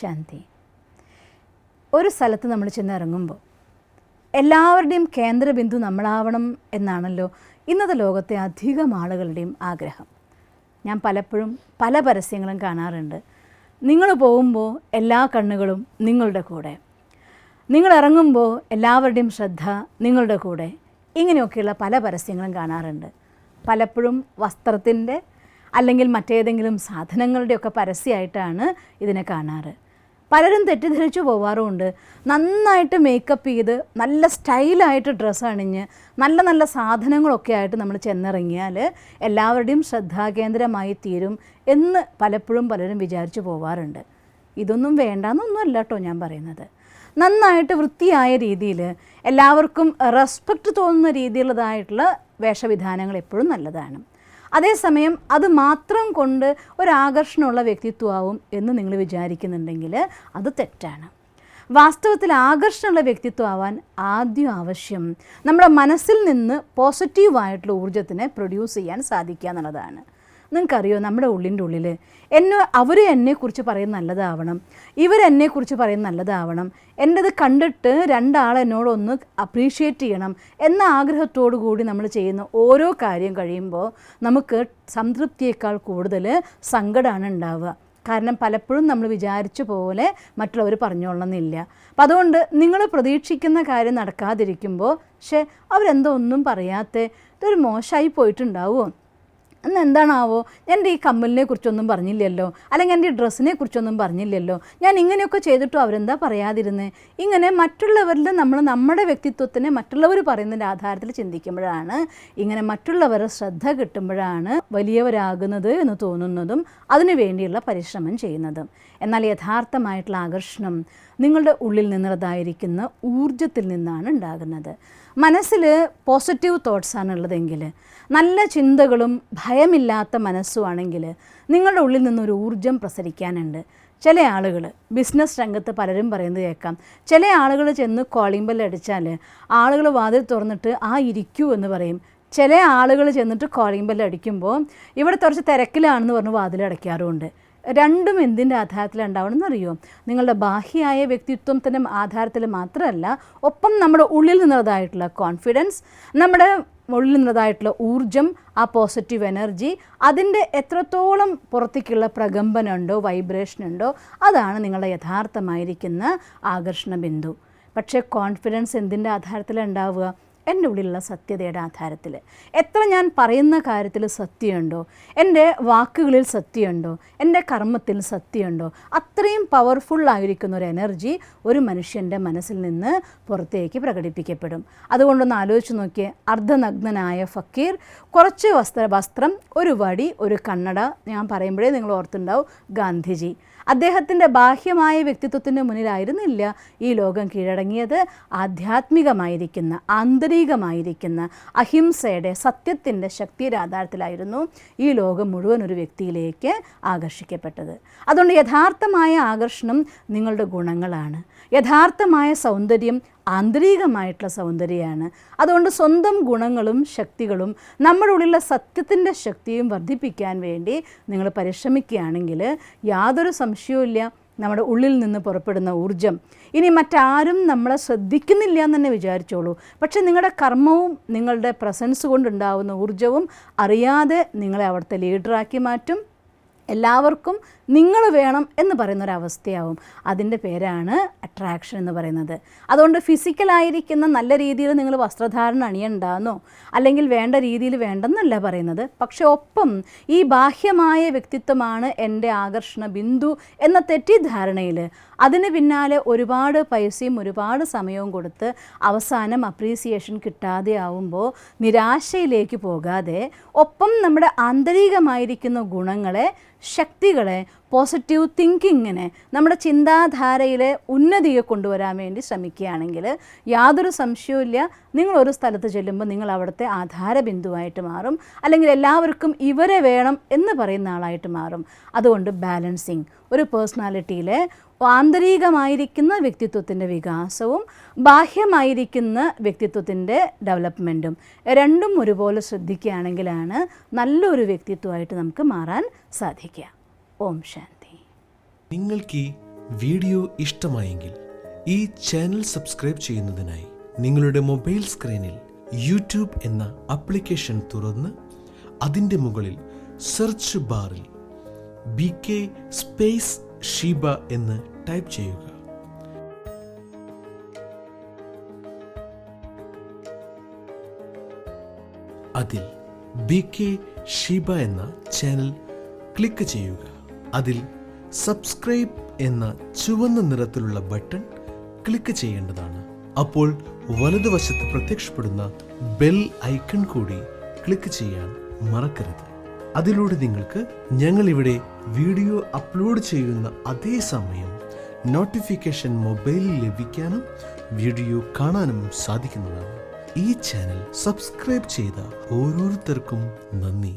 ശാന്തി. ഒരു സ്ഥലത്ത് നമ്മൾ ചെന്നിറങ്ങുമ്പോൾ എല്ലാവരുടെയും കേന്ദ്രബിന്ദു നമ്മളാവണം എന്നാണല്ലോ ഇന്നത്തെ ലോകത്തെ അധികം ആളുകളുടെയും ആഗ്രഹം. ഞാൻ പലപ്പോഴും പല പരസ്യങ്ങളും കാണാറുണ്ട്. നിങ്ങൾ പോകുമ്പോൾ എല്ലാ കണ്ണുകളും നിങ്ങളുടെ കൂടെ, നിങ്ങൾ ഇറങ്ങുമ്പോൾ എല്ലാവരുടെയും ശ്രദ്ധ നിങ്ങളുടെ കൂടെ, ഇങ്ങനെയൊക്കെയുള്ള പല പരസ്യങ്ങളും കാണാറുണ്ട്. പലപ്പോഴും വസ്ത്രത്തിൻ്റെ അല്ലെങ്കിൽ മറ്റേതെങ്കിലും സാധനങ്ങളുടെയൊക്കെ പരസ്യമായിട്ടാണ് ഇതിനെ കാണാറ്. പലരും തെറ്റിദ്ധരിച്ചു പോവാറുമുണ്ട്. നന്നായിട്ട് മേക്കപ്പ് ചെയ്ത് നല്ല സ്റ്റൈലായിട്ട് ഡ്രസ്സ് അണിഞ്ഞ് നല്ല നല്ല സാധനങ്ങളൊക്കെ ആയിട്ട് നമ്മൾ ചെന്നിറങ്ങിയാൽ എല്ലാവരുടെയും ശ്രദ്ധാകേന്ദ്രമായി തീരും എന്ന് പലപ്പോഴും പലരും വിചാരിച്ചു പോവാറുണ്ട്. ഇതൊന്നും വേണ്ടാന്നൊന്നുമല്ല കേട്ടോ ഞാൻ പറയുന്നത്. നന്നായിട്ട് വൃത്തിയായ രീതിയിൽ എല്ലാവർക്കും റെസ്പെക്റ്റ് തോന്നുന്ന രീതിയിലുള്ളതായിട്ടുള്ള വേഷവിധാനങ്ങൾ എപ്പോഴും നല്ലതാണ്. അതേസമയം അത് മാത്രം കൊണ്ട് ഒരാകർഷണമുള്ള വ്യക്തിത്വമാവും എന്ന് നിങ്ങൾ വിചാരിക്കുന്നുണ്ടെങ്കിൽ അത് തെറ്റാണ്. വാസ്തവത്തിൽ ആകർഷണമുള്ള വ്യക്തിത്വമാവാൻ ആദ്യം ആവശ്യം നമ്മുടെ മനസ്സിൽ നിന്ന് പോസിറ്റീവായിട്ടുള്ള ഊർജ്ജത്തിനെ പ്രൊഡ്യൂസ് ചെയ്യാൻ സാധിക്കുക എന്നുള്ളതാണ്. നിങ്ങൾക്കറിയോ, നമ്മുടെ ഉള്ളിൻ്റെ ഉള്ളിൽ അവർ എന്നെക്കുറിച്ച് പറയുന്ന നല്ലതാവണം, ഇവരെന്നെക്കുറിച്ച് പറയുന്ന നല്ലതാവണം, എൻ്റെത് കണ്ടിട്ട് രണ്ടാൾ എന്നോടൊന്ന് അപ്രീഷിയേറ്റ് ചെയ്യണം എന്ന ആഗ്രഹത്തോടു കൂടി നമ്മൾ ചെയ്യുന്ന ഓരോ കാര്യം കഴിയുമ്പോൾ നമുക്ക് സംതൃപ്തിയേക്കാൾ കൂടുതൽ സങ്കടമാണ് ഉണ്ടാവുക. കാരണം പലപ്പോഴും നമ്മൾ വിചാരിച്ച പോലെ മറ്റുള്ളവർ പറഞ്ഞോളണമെന്നില്ല. അപ്പം അതുകൊണ്ട് നിങ്ങൾ പ്രതീക്ഷിക്കുന്ന കാര്യം നടക്കാതിരിക്കുമ്പോൾ അവരെന്തോ ഒന്നും പറയാതെ ഇതൊരു മോശമായി പോയിട്ടുണ്ടാവുമോ, എന്ന് എന്താണാവോ, എൻ്റെ ഈ കമ്മലിനെ കുറിച്ചൊന്നും പറഞ്ഞില്ലല്ലോ, അല്ലെങ്കിൽ എൻ്റെ ഈ ഡ്രസ്സിനെ കുറിച്ചൊന്നും പറഞ്ഞില്ലല്ലോ, ഞാൻ ഇങ്ങനെയൊക്കെ ചെയ്തിട്ടും അവരെന്താ പറയാതിരുന്നത്, ഇങ്ങനെ മറ്റുള്ളവരിൽ നമ്മൾ നമ്മുടെ വ്യക്തിത്വത്തിനെ മറ്റുള്ളവർ പറയുന്നതിൻ്റെ ആധാരത്തിൽ ചിന്തിക്കുമ്പോഴാണ്, ഇങ്ങനെ മറ്റുള്ളവരുടെ ശ്രദ്ധ കിട്ടുമ്പോഴാണ് വലിയവരാകുന്നത് എന്ന് തോന്നുന്നതും അതിനു വേണ്ടിയുള്ള പരിശ്രമം ചെയ്യുന്നതും. എന്നാൽ യഥാർത്ഥമായിട്ടുള്ള ആകർഷണം നിങ്ങളുടെ ഉള്ളിൽ നിന്നുള്ളതായിരിക്കുന്ന ഊർജ്ജത്തിൽ നിന്നാണ് ഉണ്ടാകുന്നത്. മനസ്സിൽ പോസിറ്റീവ് തോട്ട്സാണ് ഉള്ളതെങ്കിൽ, നല്ല ചിന്തകളും ഭയമില്ലാത്ത മനസ്സുമാണെങ്കിൽ നിങ്ങളുടെ ഉള്ളിൽ നിന്നൊരു ഊർജ്ജം പ്രസരിക്കാനുണ്ട്. ചില ആളുകൾ ബിസിനസ് രംഗത്ത് പലരും പറയുന്നത് കേൾക്കാം. ചില ആളുകൾ ചെന്ന് കോളിംഗ് ബെൽ അടിച്ചാൽ ആളുകൾ വാതിൽ തുറന്നിട്ട് ഇരിക്കൂ എന്ന് പറയും. ചില ആളുകൾ ചെന്നിട്ട് കോളിംഗ് ബെൽ അടിക്കുമ്പോൾ ഇവിടെ കുറച്ച് തിരക്കിലാണെന്ന് പറഞ്ഞ് വാതിൽ അടയ്ക്കാറുമുണ്ട്. രണ്ടും എന്തിൻ്റെ ആധാരത്തിലുണ്ടാവണമെന്ന് അറിയുമോ? നിങ്ങളുടെ ബാഹ്യമായ വ്യക്തിത്വത്തിൻ്റെ ആധാരത്തിൽ മാത്രമല്ല, ഒപ്പം നമ്മുടെ ഉള്ളിൽ നിന്നതായിട്ടുള്ള കോൺഫിഡൻസ്, നമ്മുടെ ഉള്ളിൽ നിന്നതായിട്ടുള്ള ഊർജ്ജം, ആ പോസിറ്റീവ് എനർജി, അതിൻ്റെ എത്രത്തോളം പുറത്തേക്കുള്ള പ്രകമ്പനമുണ്ടോ, വൈബ്രേഷൻ ഉണ്ടോ, അതാണ് നിങ്ങളുടെ യഥാർത്ഥമായിരിക്കുന്ന ആകർഷണ ബിന്ദു. പക്ഷേ കോൺഫിഡൻസ് എന്തിൻ്റെ ആധാരത്തിലാണ് ഉണ്ടാവുക? എൻ്റെ ഉള്ളിലുള്ള സത്യതയുടെ ആധാരത്തിൽ. എത്ര ഞാൻ പറയുന്ന കാര്യത്തിൽ സത്യമുണ്ടോ, എൻ്റെ വാക്കുകളിൽ സത്യമുണ്ടോ, എൻ്റെ കർമ്മത്തിൽ സത്യമുണ്ടോ, അത്രയും പവർഫുള്ളായിരിക്കുന്ന ഒരു എനർജി ഒരു മനുഷ്യൻ്റെ മനസ്സിൽ നിന്ന് പുറത്തേക്ക് പ്രകടിപ്പിക്കപ്പെടും. അതുകൊണ്ടൊന്ന് ആലോചിച്ച് നോക്കിയേ, അർദ്ധനഗ്നനായ ഫക്കീർ, കുറച്ച് വസ്ത്രം, ഒരു വടി, ഒരു കണ്ണട, ഞാൻ പറയുമ്പോഴേ നിങ്ങൾ ഓർത്തുണ്ടാവും ഗാന്ധിജി. അദ്ദേഹത്തിൻ്റെ ബാഹ്യമായ വ്യക്തിത്വത്തിൻ്റെ മുന്നിലായിരുന്നില്ല ഈ ലോകം കീഴടങ്ങിയത്. ആധ്യാത്മികമായിരിക്കുന്ന, ആന്തരികമായിരിക്കുന്ന അഹിംസയുടെ, സത്യത്തിൻ്റെ ശക്തിയുടെ ആധാരത്തിലായിരുന്നു ഈ ലോകം മുഴുവൻ ഒരു വ്യക്തിയിലേക്ക് ആകർഷിക്കപ്പെട്ടത്. അതുകൊണ്ട് യഥാർത്ഥമായ ആകർഷണം നിങ്ങളുടെ ഗുണങ്ങളാണ്. യഥാർത്ഥമായ സൗന്ദര്യം ആന്തരികമായിട്ടുള്ള സൗന്ദര്യമാണ്. അതുകൊണ്ട് സ്വന്തം ഗുണങ്ങളും ശക്തികളും നമ്മുടെ ഉള്ളിലുള്ള സത്യത്തിൻ്റെ ശക്തിയും വർദ്ധിപ്പിക്കാൻ വേണ്ടി നിങ്ങൾ പരിശ്രമിക്കുകയാണെങ്കിൽ യാതൊരു സംശയവുമില്ല, നമ്മുടെ ഉള്ളിൽ നിന്ന് പുറപ്പെടുന്ന ഊർജ്ജം ഇനി മറ്റാരും നമ്മളെ ശ്രദ്ധിക്കുന്നില്ല എന്ന് തന്നെ വിചാരിച്ചോളൂ. പക്ഷേ നിങ്ങളുടെ കർമ്മവും നിങ്ങളുടെ പ്രസൻസ് കൊണ്ടുണ്ടാവുന്ന ഊർജ്ജവും അറിയാതെ നിങ്ങളെ അവിടുത്തെ ലീഡറാക്കി മാറ്റും. എല്ലാവർക്കും നിങ്ങൾ വേണം എന്ന് പറയുന്നൊരവസ്ഥയാവും. അതിൻ്റെ പേരാണ് അട്രാക്ഷൻ എന്ന് പറയുന്നത്. അതുകൊണ്ട് ഫിസിക്കലായിരിക്കുന്ന നല്ല രീതിയിൽ നിങ്ങൾ വസ്ത്രധാരണം അണിയണ്ടെന്നോ അല്ലെങ്കിൽ വേണ്ട രീതിയിൽ വേണ്ടെന്നല്ല പറയുന്നത്. പക്ഷെ ഒപ്പം ഈ ബാഹ്യമായ വ്യക്തിത്വമാണ് എൻ്റെ ആകർഷണ ബിന്ദു എന്ന തെറ്റിദ്ധാരണയിൽ അതിന് പിന്നാലെ ഒരുപാട് പൈസയും ഒരുപാട് സമയവും കൊടുത്ത് അവസാനം അപ്രീസിയേഷൻ കിട്ടാതെ ആവുമ്പോൾ നിരാശയിലേക്ക് പോകാതെ ഒപ്പം നമ്മുടെ ആന്തരികമായിരിക്കുന്ന ഗുണങ്ങളെ, ശക്തികളെ, പോസിറ്റീവ് തിങ്കിങ്ങിനെ, നമ്മുടെ ചിന്താധാരയിലെ ഉന്നതിയെ കൊണ്ടുവരാൻ വേണ്ടി ശ്രമിക്കുകയാണെങ്കിൽ യാതൊരു സംശയവുമില്ല, നിങ്ങളൊരു സ്ഥലത്ത് ചെല്ലുമ്പോൾ നിങ്ങൾ അവിടുത്തെ ആധാരബിന്ദുവായിട്ട് മാറും, അല്ലെങ്കിൽ എല്ലാവർക്കും ഇവരെ വേണം എന്ന് പറയുന്ന ആളായിട്ട് മാറും. അതുകൊണ്ട് ബാലൻസിങ്, ഒരു പേഴ്സണാലിറ്റിയിലെ ആന്തരികമായിരിക്കുന്ന വ്യക്തിത്വത്തിൻ്റെ വികാസവും ബാഹ്യമായിരിക്കുന്ന വ്യക്തിത്വത്തിൻ്റെ ഡെവലപ്മെൻറ്റും രണ്ടും ഒരുപോലെ ശ്രദ്ധിക്കുകയാണെങ്കിലാണ് നല്ലൊരു വ്യക്തിത്വമായിട്ട് നമുക്ക് മാറാൻ സാധിക്കുക. ഓം ശാന്തി. നിങ്ങൾക്ക് ഈ വീഡിയോ ഇഷ്ടമായെങ്കിൽ ഈ ചാനൽ സബ്സ്ക്രൈബ് ചെയ്യുന്നതിനായി നിങ്ങളുടെ മൊബൈൽ സ്ക്രീനിൽ യൂട്യൂബ് എന്ന ആപ്ലിക്കേഷൻ തുറന്ന് അതിൻ്റെ മുകളിൽ സെർച്ച് ബാറിൽ BK ഷീബ എന്ന് ടൈപ്പ് ചെയ്യുക. അതിൽ BK ഷീബ എന്ന ചാനൽ ക്ലിക്ക് ചെയ്യുക. അതിൽ സബ്സ്ക്രൈബ് എന്ന ചുവന്ന നിറത്തിലുള്ള ബട്ടൺ ക്ലിക്ക് ചെയ്യേണ്ടതാണ്. അപ്പോൾ വലതുവശത്ത് പ്രത്യക്ഷപ്പെടുന്ന ബെൽ ഐക്കൺ കൂടി ക്ലിക്ക് ചെയ്യാൻ മറക്കരുത്. അതിലൂടെ നിങ്ങൾക്ക് ഞങ്ങളിവിടെ വീഡിയോ അപ്ലോഡ് ചെയ്യുന്ന അതേ സമയം നോട്ടിഫിക്കേഷൻ മൊബൈലിൽ ലഭിക്കാനും വീഡിയോ കാണാനും സാധിക്കുന്നതാണ്. ഈ ചാനൽ സബ്സ്ക്രൈബ് ചെയ്ത ഓരോരുത്തർക്കും നന്ദി.